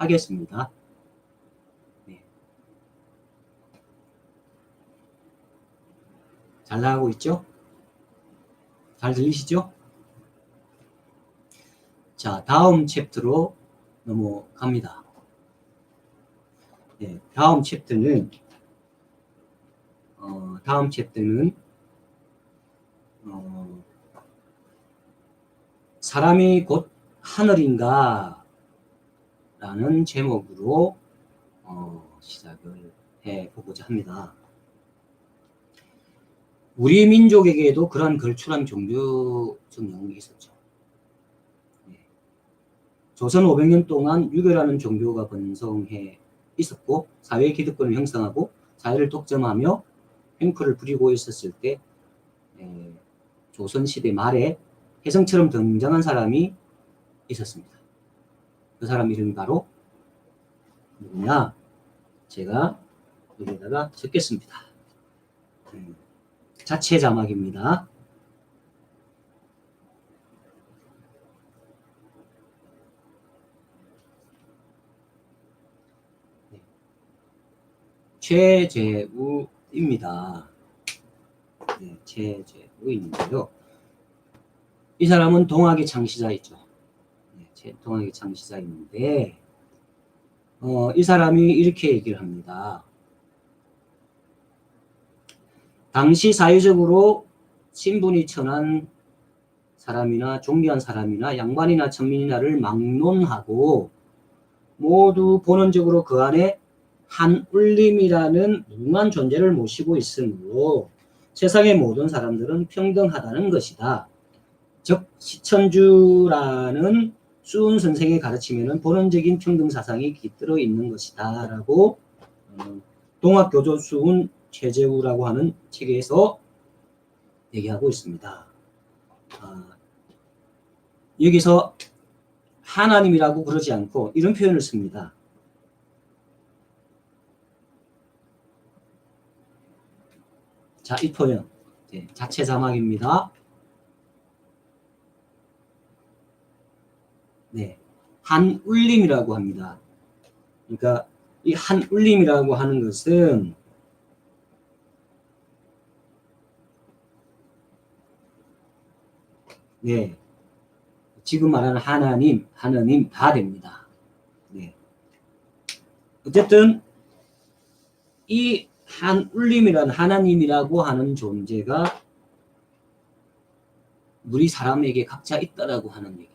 하겠습니다. 네. 잘 나가고 있죠? 잘 들리시죠? 자, 다음 챕터로 넘어갑니다. 네, 다음 챕터는 사람이 곧 하늘인가 라는 제목으로 시작을 해보고자 합니다. 우리 민족에게도 그런 걸출한 종교적 영웅이 있었죠. 네. 조선 500년 동안 유교라는 종교가 번성해 있었고 사회의 기득권을 형성하고 사회를 독점하며 횡포를 부리고 있었을 때 조선시대 말에 혜성처럼 등장한 사람이 있었습니다. 그 사람 이름이 바로 누구냐? 제가 여기다가 적겠습니다. 자체 자막입니다. 네. 최재우입니다. 네, 최재우인데요. 이 사람은 동학의 창시자이죠. 네, 동학의 창시자인데 이 사람이 이렇게 얘기를 합니다. 당시 사회적으로 신분이 천한 사람이나 존귀한 사람이나 양반이나 천민이나를 막론하고 모두 본원적으로 그 안에 한울림이라는 무궁한 존재를 모시고 있으므로 세상의 모든 사람들은 평등하다는 것이다. 즉 시천주라는 수은 선생의 가르침에는 본원적인 평등 사상이 깃들어 있는 것이다 라고 동학교조 수은 최재우라고 하는 책에서 얘기하고 있습니다. 여기서 하나님이라고 그러지 않고 이런 표현을 씁니다. 자, 이 표현 자체 자막입니다. 네, 한울림이라고 합니다. 그러니까 이 한울림이라고 하는 것은 네, 지금 말하는 하나님 다 됩니다. 네. 어쨌든 이 한울림이라는 하나님이라고 하는 존재가 우리 사람에게 각자 있다라고 하는 얘기예요.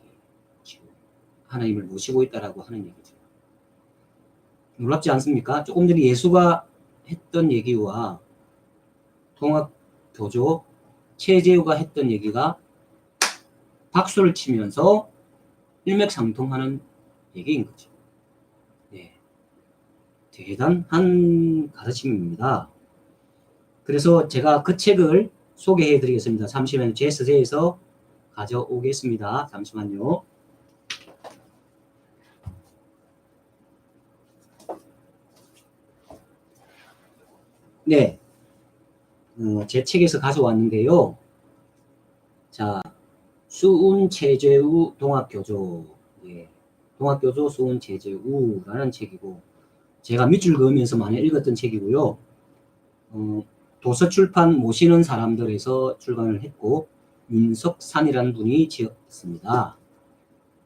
하나님을 모시고 있다라고 하는 얘기죠. 놀랍지 않습니까? 조금 전에 예수가 했던 얘기와 동학교조 최재우가 했던 얘기가 박수를 치면서 일맥상통하는 얘기인 거죠. 네. 대단한 가르침입니다. 그래서 제가 그 책을 소개해 드리겠습니다. 잠시만요. 제 서재에서 가져오겠습니다. 잠시만요. 네. 제 책에서 가져왔는데요. 자, 수은 최재우 동학교조. 예. 동학교조 수은 최재우라는 책이고, 제가 밑줄 그으면서 많이 읽었던 책이고요. 도서출판 모시는 사람들에서 출간을 했고, 윤석산이라는 분이 지었습니다.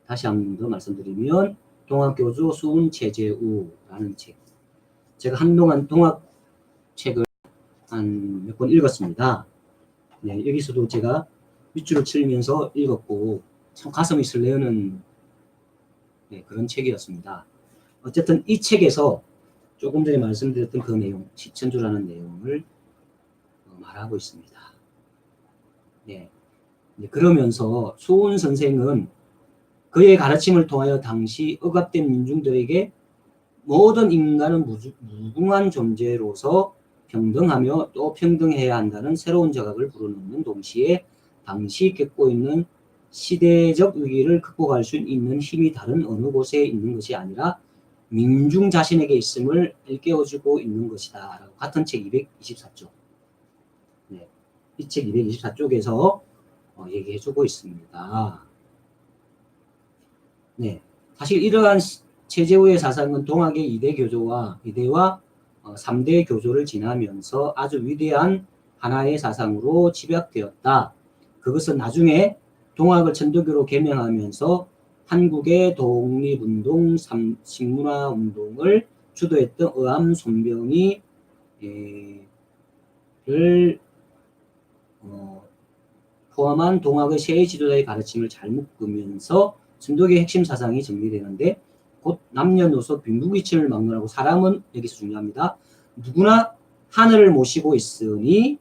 다시 한 번 더 말씀드리면, 동학교조 수은 최재우라는 책. 제가 한동안 동학책을 한 몇 번 읽었습니다. 네, 여기서도 제가 밑줄을 치면서 읽었고 참 가슴이 설레는 그런 책이었습니다. 어쨌든 이 책에서 조금 전에 말씀드렸던 그 내용, 시천주라는 내용을 말하고 있습니다. 네, 그러면서 수은 선생은 그의 가르침을 통하여 당시 억압된 민중들에게 모든 인간은 무궁한 존재로서 평등하며 또 평등해야 한다는 새로운 자각을 불어넣는 동시에 당시 겪고 있는 시대적 위기를 극복할 수 있는 힘이 다른 어느 곳에 있는 것이 아니라 민중 자신에게 있음을 일깨워주고 있는 것이다. 라고 같은 책 224쪽. 네, 이 책 224쪽에서 얘기해주고 있습니다. 네, 사실 이러한 최재우의 사상은 동학의 2대 교조와 3대 교조를 지나면서 아주 위대한 하나의 사상으로 집약되었다. 그것은 나중에 동학을 천도교로 개명하면서 한국의 독립운동, 식문화운동을 주도했던 의암 손병희 를 포함한 동학의 세 지도자의 가르침을 잘 묶으면서 천도교의 핵심 사상이 정리되는데, 곧 남녀노소 빈부귀천을 막론하고 사람은 여기서 중요합니다. 누구나 하늘을 모시고 있으니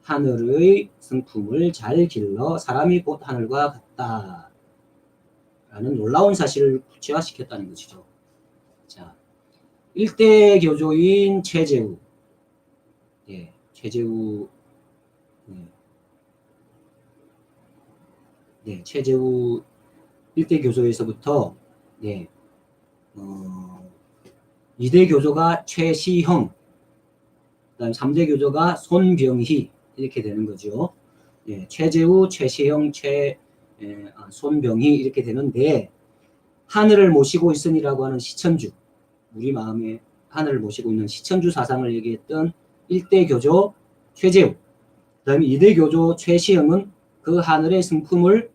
하늘의 성품을 잘 길러 사람이 곧 하늘과 같다 라는 놀라운 사실을 구체화시켰다는 것이죠. 자, 1대 교조인 최재우, 최재우, 최재우 1대 교조에서부터 2대 교조가 최시형, 그다음 3대 교조가 손병희 이렇게 되는 거죠. 최재우, 최시형, 손병희 이렇게 되는데, 하늘을 모시고 있으니라고 하는 시천주, 우리 마음에 하늘을 모시고 있는 시천주 사상을 얘기했던 1대 교조 최재우, 그다음 2대 교조 최시형은 그 하늘의 성품을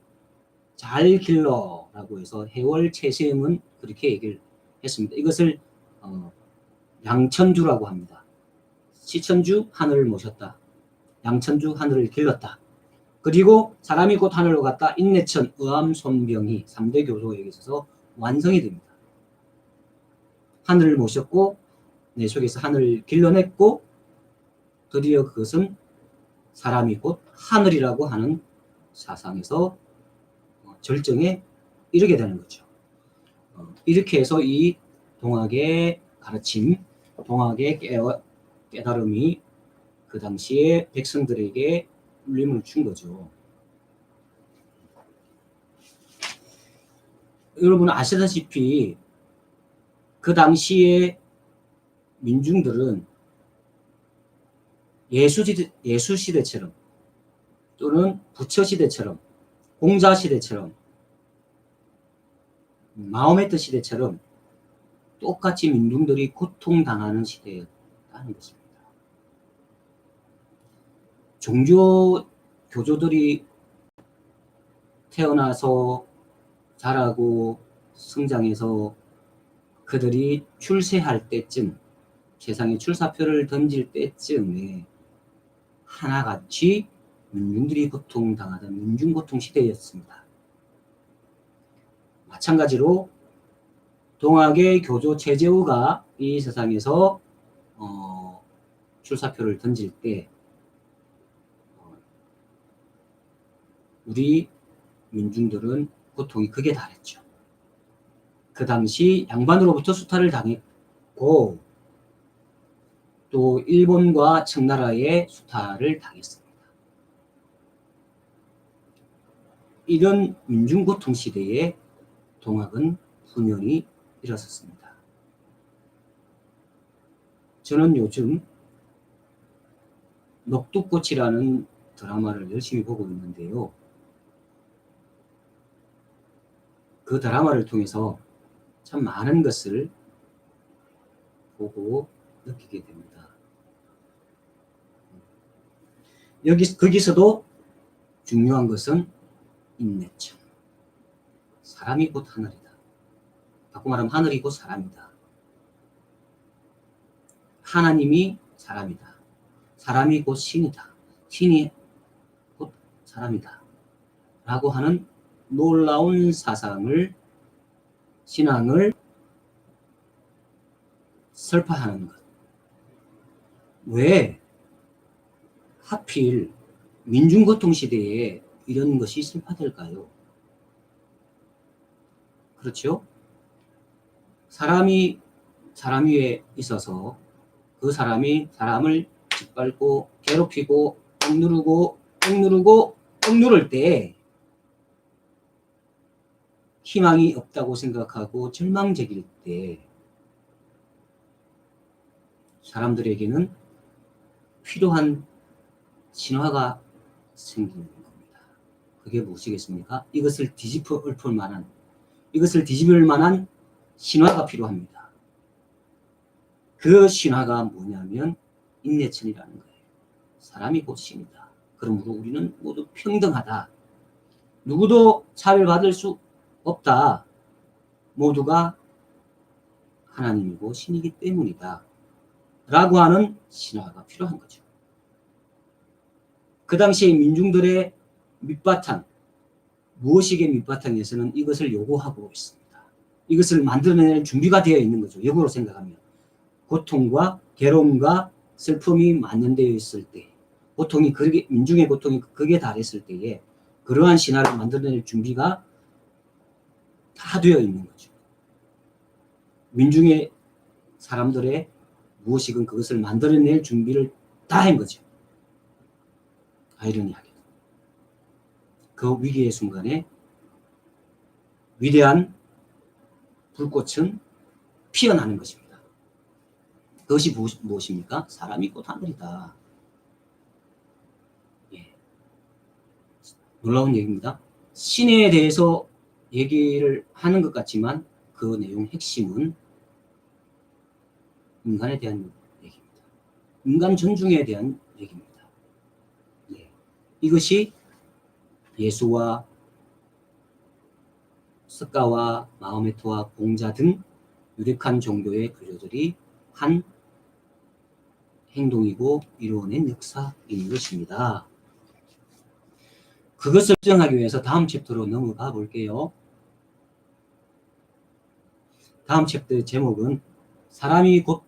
잘 길러라고 해서 해월 최시형은 그렇게 얘기를 했습니다. 이것을 양천주라고 합니다. 시천주 하늘을 모셨다. 양천주 하늘을 길렀다. 그리고 사람이 곧 하늘로 갔다. 인내천, 의암, 손병희 3대 교조에 있어서 완성이 됩니다. 하늘을 모셨고 내 속에서 하늘을 길러냈고, 드디어 그것은 사람이 곧 하늘이라고 하는 사상에서 절정에 이르게 되는 거죠. 이렇게 해서 이 동학의 가르침, 동학의 깨달음이 그 당시에 백성들에게 울림을 준 거죠. 여러분 아시다시피 그 당시에 민중들은 예수시대처럼 또는 부처시대처럼 공자시대처럼 마호메트 시대처럼 똑같이 민중들이 고통당하는 시대였다는 것입니다. 종교 교조들이 태어나서 자라고 성장해서 그들이 출세할 때쯤, 세상에 출사표를 던질 때쯤에 하나같이 민중들이 고통당하던 민중고통 시대였습니다. 마찬가지로 동학의 교조 최재우가 이 세상에서 출사표를 던질 때 우리 민중들은 고통이 극에 달했죠. 그 당시 양반으로부터 수탈을 당했고 또 일본과 청나라의 수탈을 당했습니다. 이런 민중고통 시대에 동학은 분연히 일어섰습니다. 저는 요즘 녹두꽃이라는 드라마를 열심히 보고 있는데요. 그 드라마를 통해서 참 많은 것을 보고 느끼게 됩니다. 거기서도 중요한 것은 인내점. 사람이 곧 하늘이다. 바꿔 말하면 하늘이 곧 사람이다. 하나님이 사람이다. 사람이 곧 신이다. 신이 곧 사람이다. 라고 하는 놀라운 사상을, 신앙을 설파하는 것. 왜 하필 민중고통 시대에 이런 것이 설파될까요? 그렇죠? 사람이 사람 위에 있어서 그 사람이 사람을 짓밟고 괴롭히고 억누를 때 희망이 없다고 생각하고 절망적일 때 사람들에게는 필요한 진화가 생기는 겁니다. 그게 무엇이겠습니까? 이것을 뒤집을 만한 신화가 필요합니다. 그 신화가 뭐냐면 인내천이라는 거예요. 사람이 곧 신이다. 그러므로 우리는 모두 평등하다. 누구도 차별받을 수 없다. 모두가 하나님이고 신이기 때문이다. 라고 하는 신화가 필요한 거죠. 그 당시에 민중들의 밑바탕, 무엇이게 밑바탕에서는 이것을 요구하고 있습니다. 이것을 만들어낼 준비가 되어 있는 거죠. 역으로 생각하면. 고통과 괴로움과 슬픔이 만연되어 있을 때, 고통이 그렇게, 민중의 고통이 극에 달했을 때에 그러한 신화를 만들어낼 준비가 다 되어 있는 거죠. 민중의 사람들의 무엇이건 그것을 만들어낼 준비를 다 한 거죠. 아이러니하게. 그 위기의 순간에 위대한 불꽃은 피어나는 것입니다. 그것이 무엇입니까? 사람이 곧 하늘이다. 예. 놀라운 얘기입니다. 신에 대해서 얘기를 하는 것 같지만 그 내용 핵심은 인간에 대한 얘기입니다. 인간 존중에 대한 얘기입니다. 예. 이것이 예수와 스가와 마호메트와 공자 등 유력한 종교의 근료들이 한 행동이고 이루어낸 역사인 것입니다. 그것을 수정하기 위해서 다음 챕터로 넘어가 볼게요. 다음 챕터의 제목은 사람이 곧